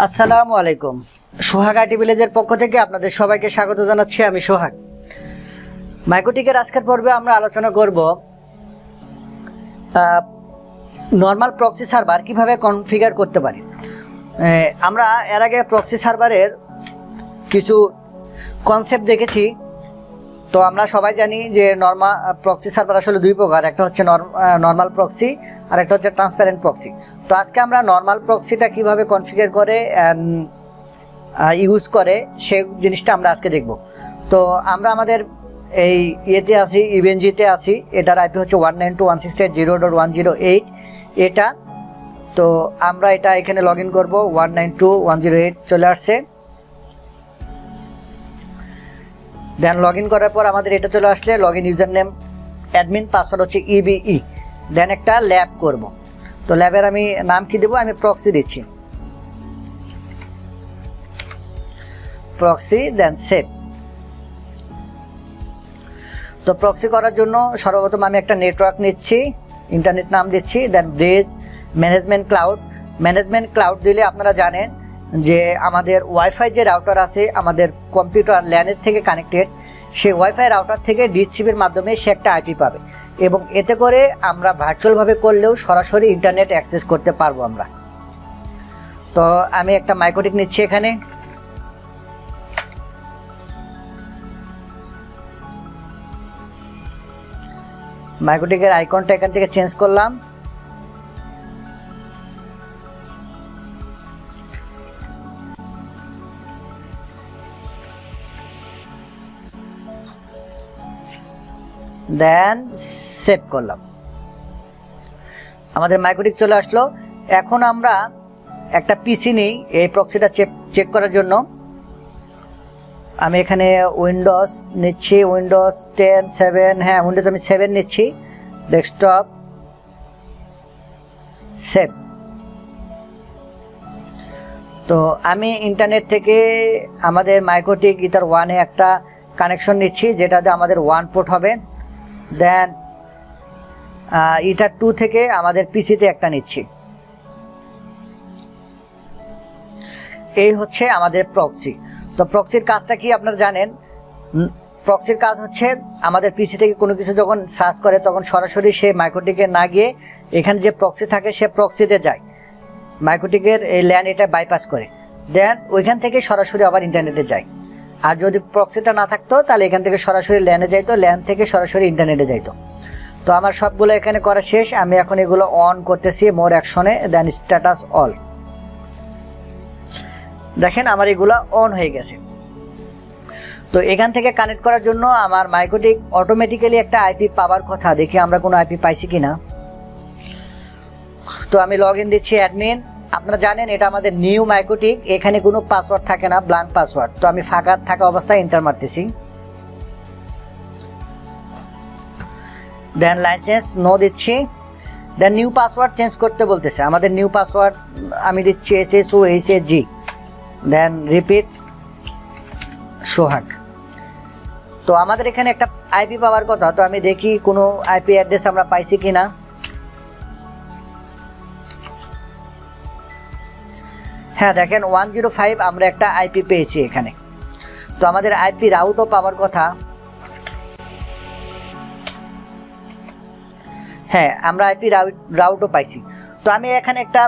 আসসালামু আলাইকুম। সোহাগ আইটি ভিলেজের পক্ষ থেকে আপনাদের সবাইকে স্বাগত জানাচ্ছি। আমি সোহাগ। মাইক্রোটিকের আজকের পর্বে আমরা আলোচনা করব নর্মাল প্রক্সি সার্ভার কিভাবে কনফিগার করতে পারি। আমরা এর আগে প্রক্সি সার্ভারের কিছু কনসেপ্ট দেখেছি। তো আমরা সবাই জানি যে নর্মাল প্রক্সি সার্ভার আসলে দুই প্রকার, একটা হচ্ছে নর্মাল প্রক্সি আর একটা হচ্ছে ট্রান্সপারেন্ট প্রক্সি। তো আজকে আমরা নর্মাল প্রক্সিটা কিভাবে কনফিগার করে ইউজ করে সেই জিনিসটা আমরা আজকে দেখব। তো আমরা আমাদের এই ইয়েতে আছি, ইভেনজিতে আছি। এটার আইপি হচ্ছে 192.168.0.108 এটা। তো আমরা এটা এখানে লগ ইন করবো। 192.108 চলে আসছে। দেন লগ ইন করার পর আমাদের এটা চলে আসলে log in user name admin, password হচ্ছে ইবিই। দেন একটা ল্যাব করব। তো ল্যাবের আমি নাম কি দেবো? আমি প্রক্সি দিচ্ছি, প্রক্সি। দেন সেভ। তো প্রক্সি করার জন্য সর্বপ্রথম আমি একটা নেটওয়ার্ক নিচ্ছি, ইন্টারনেট নাম দিচ্ছি। দেন ব্রেজ ম্যানেজমেন্ট ক্লাউড। ম্যানেজমেন্ট ক্লাউড দিলে আপনারা জানেন যে আমাদের ওয়াইফাই যে রাউটার আছে আমাদের কম্পিউটার ল্যানের থেকে কানেক্টেড, সেই ওয়াইফাই রাউটার থেকে ডিএইচসিপির মাধ্যমে সে একটা আইপি পাবে এবং এতে করে আমরা ভার্চুয়ালভাবে করলেও সরাসরি ইন্টারনেট অ্যাক্সেস করতে পারবো আমরা। তো আমি একটা মাইক্রোটিক নিচ্ছি এখানে। মাইক্রোটিকের আইকনটা এখান থেকে চেঞ্জ করলাম। দেন সেভ করলাম। আমাদের মাইক্রোটিক চলে আসলো। এখন আমরা একটা পিসি নিই এই প্রক্সিটা চেক করার জন্য। আমি এখানে উইন্ডোজ নিচ্ছি, উইন্ডোজ 10, 7, হ্যাঁ উইন্ডোজ আমি 7 নিচ্ছি। Desktop, save. তো আমি ইন্টারনেট থেকে আমাদের মাইক্রোটিক ইথার 1-এ একটা কানেকশন নিচ্ছি, যেটাতে আমাদের 1 পোর্ট হবে। দেন ইথার 2 থেকে আমাদের পিসিতে একটা নিচ্ছি। এই হচ্ছে আমাদের প্রক্সি। তো প্রক্সির কাজটা কি আপনারা জানেন? প্রক্সির কাজ হচ্ছে আমাদের পিসি থেকে কোনো কিছু যখন সার্চ করে তখন সরাসরি সে মাইক্রোটিকে না গিয়ে এখানে যে প্রক্সি থাকে সে প্রক্সিতে যায়, মাইক্রোটিকের এই ল্যান এটা বাইপাস করে। দেন ওইখান থেকে সরাসরি আবার ইন্টারনেটে যায়। আর যদি প্রক্সিটা না থাকতো তাহলে এখান থেকে সরাসরি ল্যানে যাইতো, ল্যান থেকে সরাসরি ইন্টারনেটে যাইতো। তো আমার সবগুলো এখানে করা শেষ। আমি এখন এগুলো অন করতেছি মোর অ্যাকশনে। দেন স্ট্যাটাস অল। দেখেন আমার এগুলো অন হয়ে গেছে। তো এখান থেকে কানেক্ট করার জন্য আমার মাইক্রোটিক অটোমেটিক্যালি একটা আইপি পাওয়ার কথা। দেখি আমরা কোনো আইপি পাইছি কিনা। তো আমি লগ ইন দিচ্ছি অ্যাডমিন। আপনারা জানেন এটা আমাদের নিউ মাইক্রোটিক, এখানে কোনো পাসওয়ার্ড থাকে না, ব্ল্যাঙ্ক পাসওয়ার্ড। তো আমি ফাঁকা থাকা অবস্থায় এন্টার মারতেছি। দেন লাইসেন্স নো দিচ্ছি। দেন নিউ পাসওয়ার্ড চেঞ্জ করতে বলতেছে। আমাদের নিউ পাসওয়ার্ড আমি দিচ্ছি SSOHAG। দেন রিপিট সোহাগ। তো আমাদের এখানে একটা আইপি পাওয়ার কথা। তো আমি দেখি কোনো আইপি অ্যাড্রেস আমরা পাইছি কিনা। হ্যাঁ দেখেন 105 আমরা একটা আইপি পেয়েছি এখানে। তো আমাদের আইপি রাউটও পাওয়ার কথা। হ্যাঁ আমরা আইপি রাউটও পাইছি। তো আমি এখানে একটা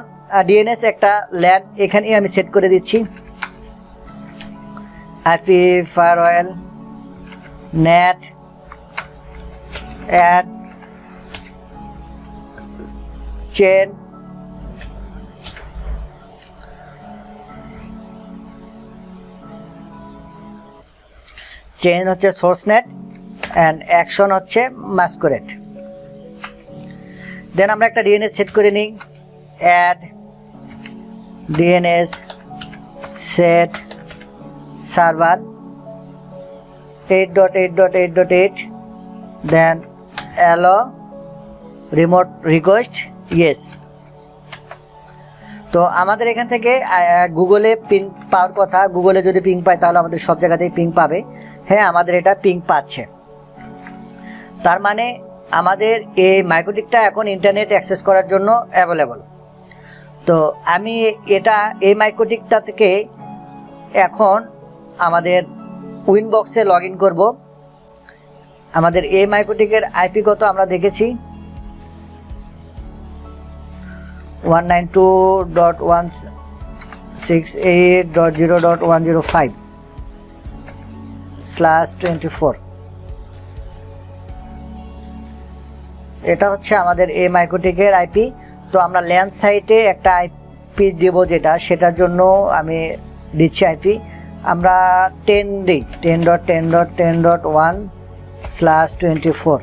ডিএনএস একটা ল্যান এখানে আমি সেট করে দিচ্ছি। IP firewall net add chain. Chain হচ্ছে সোর্স নেট অ্যান্ড অ্যাকশন হচ্ছে মাস্কুরেট। দেন আমরা একটা ডিএনএস সেট করে নিই। Add DNS set server 8.8.8.8। Then allow remote request yes. তো আমাদের এখান থেকে গুগলে পিং পাওয়ার কথা। গুগলে যদি পিং পায় তাহলে আমাদের সব জায়গাতেই পিং পাবে। হ্যাঁ আমাদের এটা পিং পাচ্ছে। তার মানে আমাদের এই মাইক্রোটিকটা এখন ইন্টারনেট অ্যাক্সেস করার জন্য অ্যাভেলেবল। তো আমি এটা এই মাইক্রোটিকটা থেকে এখন আমাদের উইনবক্সে লগ ইন করবো। আমাদের এই মাইক্রোটিকের আইপি কত আমরা দেখেছি, 192.168.0.105/24। এটা হচ্ছে আমাদের এই মাইক্রোটিকের আইপি। তো আমরা ল্যান্ড সাইটে একটা আইপি দেব, সেটার জন্য আমি দিচ্ছি আইপি। আমরা 10 দিই, 10.10.10.1/24।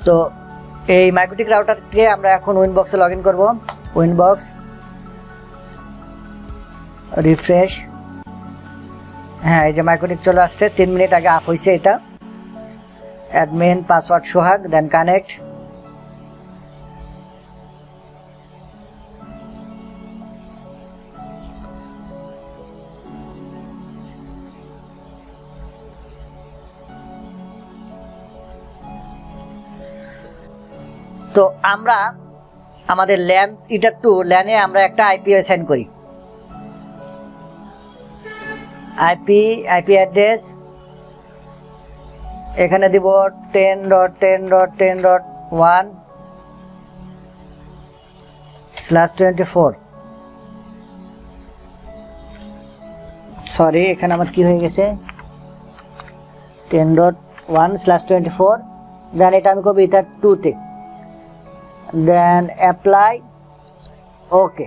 তো এই মাইক্রোটিক রাউটারকে আমরা এখন উইনবক্সে লগ ইন করবো। Winbox, refresh. হ্যাঁ, এই যে মাইক্রোটিক চলে আসছে, 3 মিনিট আগে আপ হয়েছে। এটা অ্যাডমিন পাসওয়ার্ড সোহাগ, দেন কানেক্ট। তো আমরা আমাদের ল্যান এটা টু ল্যানে আমরা একটা আইপি অ্যাসাইন করি। আইপি অ্যাড্রেস এখানে দিব 10.10.10.1/24। সরি, এখানে আমার কি হয়ে গেছে, 10.1/24। দেন এটা আমি করবো ইথার 2-তে, দেন অ্যাপ্লাই, ওকে।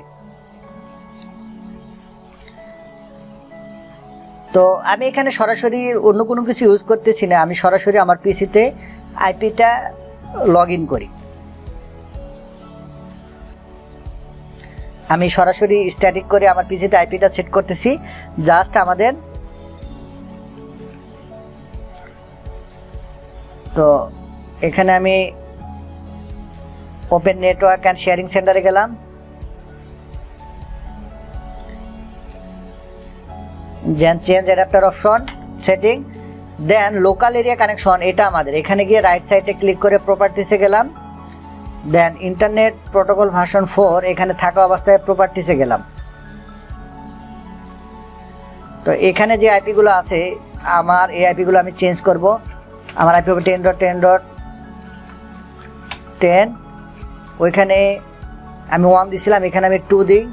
তো আমি এখানে সরাসরি অন্য কোনো কিছু ইউজ করতেছি না, আমি সরাসরি আমার পিসিতে আইপিটা লগ ইন করি। আমি সরাসরি স্ট্যাটিক করে আমার পিসিতে আইপিটা সেট করতেছি। জাস্ট আমাদের তো এখানে আমি ওপেন নেটওয়ার্ক অ্যান্ড শেয়ারিং সেন্টারে গেলাম, দেন চেঞ্জ অ্যাডাপ্টার অপশন সেটিং, দেন লোকাল এরিয়া কানেকশন। এটা আমাদের এখানে গিয়ে রাইট সাইডে ক্লিক করে প্রপার্টিসে গেলাম, দেন ইন্টারনেট প্রোটোকল ভার্সন 4 এখানে থাকা অবস্থায় প্রপার্টিসে গেলাম। তো এখানে যে আইপিগুলো আছে আমার এই আইপিগুলো আমি চেঞ্জ করব। আমার আইপি হবে 10.10.10, ওইখানে আমি 1 দিছিলাম, এখানে আমি 2 দিই।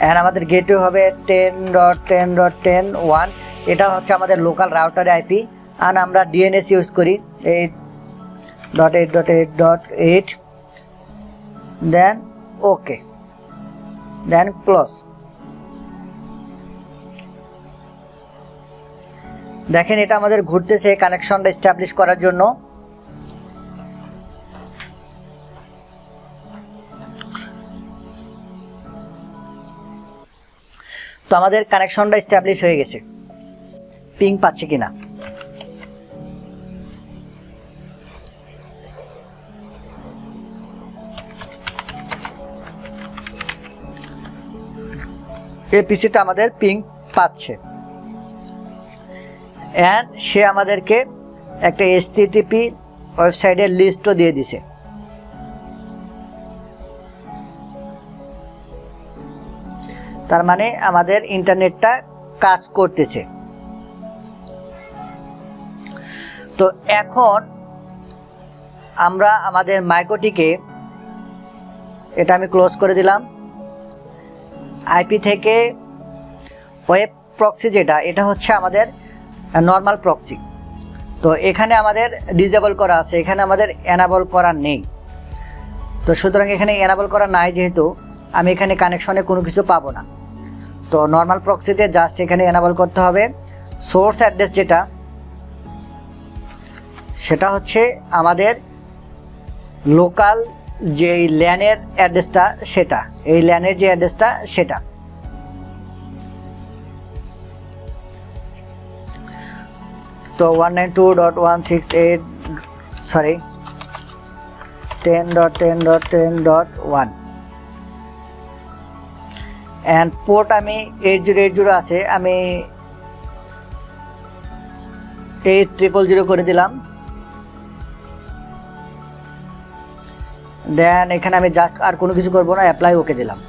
আর আমাদের গেটওয়ে হবে 10.10.10.1। এটা হচ্ছে আমাদের লোকাল রাউটারে আইপি। আর আমরা ডিএনএস ইউজ করি 8.8.8.8, দেন ওকে, দেন ক্লোজ। দেখেন এটা আমাদের ঘুরতেছে কানেকশনটা এস্টাবলিশ করার জন্য। তো আমাদের কানেকশনটা এস্টাবলিশ হয়ে গেছে। পিং পাচ্ছে কিনা, এই পিসিটা আমাদের পিং পাচ্ছে। এন্ড সে আমাদেরকে একটা HTTP ওয়েবসাইটের লিস্টও দিয়ে দিছে। তার মানে আমাদের ইন্টারনেটটা কাজ করতেছে। তো এখন আমরা আমাদের মাইক্রোটিকে, এটা আমি ক্লোজ করে দিলাম। আইপি থেকে ওয়েব প্রক্সি যেটা, এটা হচ্ছে আমাদের নর্মাল প্রক্সি। তো এখানে আমাদের ডিসেবল করা আছে, এখানে আমাদের এনাবল করা নেই। তো সুতরাং এখানে এনাবল করা নাই, যেহেতু আমি এখানে কানেকশনে কোনো কিছু পাবো না। তো নর্মাল প্রক্সিতে জাস্ট এখানে এনাবল করতে হবে। সোর্স অ্যাড্রেস যেটা, সেটা হচ্ছে আমাদের লোকাল যে ল্যানের অ্যাড্রেসটা, সেটা এই ল্যানের যে অ্যাড্রেসটা সেটা। তো 192.168 সরি 10.10.10.1 and port আমি 8080 আছে, আমি 8000 করে দিলাম। দেন এখানে আমি জাস্ট আর কোনো কিছু করব না, অ্যাপ্লাই ওকে দিলাম।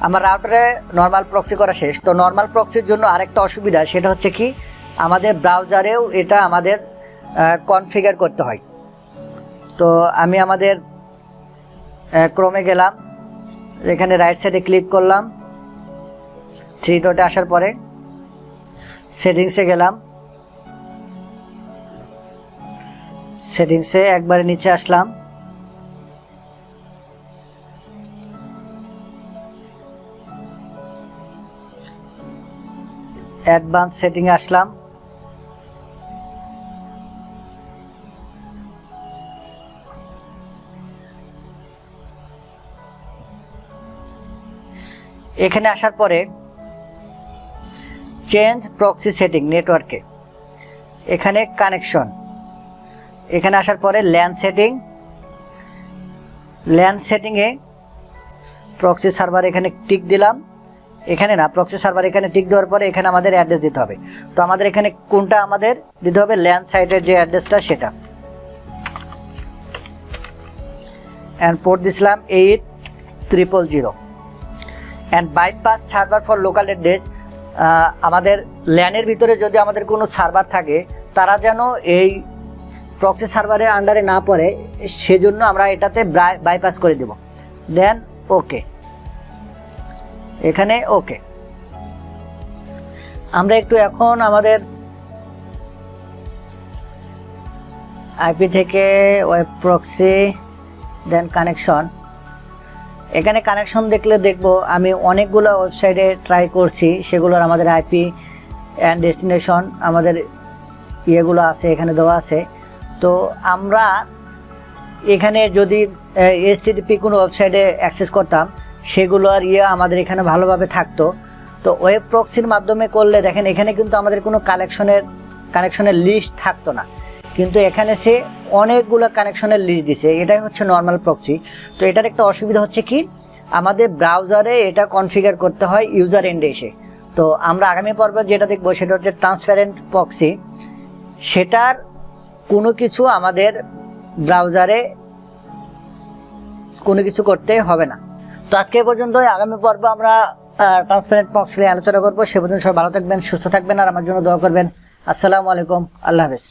আমার রাউটারে নর্মাল প্রক্সি করা শেষ। তো নর্মাল প্রক্সির জন্য আরেকটা অসুবিধা, সেটা হচ্ছে কি আমাদের ব্রাউজারেও এটা আমাদের কনফিগার করতে হয়। তো আমি আমাদের ক্রোমে গেলাম, এখানে রাইট সাইডে ক্লিক করলাম, 3 ডটে আসার পরে সেটিংসে গেলাম, সেটিংসে একবারে নিচে আসলাম, অ্যাডভান্স সেটিং এ আসলাম, এখানে আসার পরে চেঞ্জ প্রক্সি সেটিং নেটওয়ার্কে, এখানে কানেকশন, এখানে আসার পরে ল্যান সেটিংয়ে প্রক্সি সার্ভার এখানে টিক দিলাম, এখানে না প্রক্সি সার্ভার এখানে টিক দেওয়ার পরে এখানে আমাদের অ্যাড্রেস দিতে হবে। তো আমাদের এখানে কোনটা আমাদের দিতে হবে, ল্যান সাইটের যে অ্যাড্রেসটা সেটা, অ্যান্ড পোর্ট দিছিলাম 8000 and bypass server for local address. আমাদের ল্যানের ভিতরে যদি আমাদের কোনো সার্ভার থাকে তারা যেন এই প্রক্সি সার্ভারের আন্ডারে না পড়ে, সেজন্য আমরা এটাতে বাইপাস করে দেব। দেন ওকে, এখানে ওকে। আমরা একটু এখন আমাদের আইপি থেকে ওয়েব প্রক্সি, দেন কানেকশন, এখানে কানেকশন দেখবো আমি অনেকগুলো ওয়েবসাইটে ট্রাই করছি, সেগুলোর আমাদের আইপি অ্যান্ড ডেস্টিনেশন আমাদের ইয়েগুলো আছে এখানে দেওয়া আছে। তো আমরা এখানে যদি HTTP কোনো ওয়েবসাইটে অ্যাক্সেস করতাম সেগুলোর আমাদের এখানে ভালোভাবে থাকতো। তো ওয়েব প্রক্সির মাধ্যমে করলে দেখেন এখানে কিন্তু আমাদের কোনো কানেকশনের লিস্ট থাকতো না, কিন্তু এখানে সে অনেকগুলো কানেকশনের লিস্ট দিছে। এটাই হচ্ছে নর্মাল প্রক্সি। তো এটার একটা অসুবিধা হচ্ছে কি আমাদের ব্রাউজারে এটা কনফিগার করতে হয় ইউজার এন্ডে এসে। তো আমরা আগামী পর্বে যেটা দেখবো সেটা হচ্ছে ট্রান্সপারেন্ট প্রক্সি, সেটার কোনো কিছু আমাদের ব্রাউজারে কোনো কিছু করতে হবে না। তো আজকে এই পর্যন্ত, আগামী পর্বে আমরা ট্রান্সপারেন্ট প্রক্সি নিয়ে আলোচনা করবো। সে পর্যন্ত সবাই ভালো থাকবেন, সুস্থ থাকবেন, আর আমার জন্য দোয়া করবেন। আসসালামু আলাইকুম, আল্লাহ হাফেজ।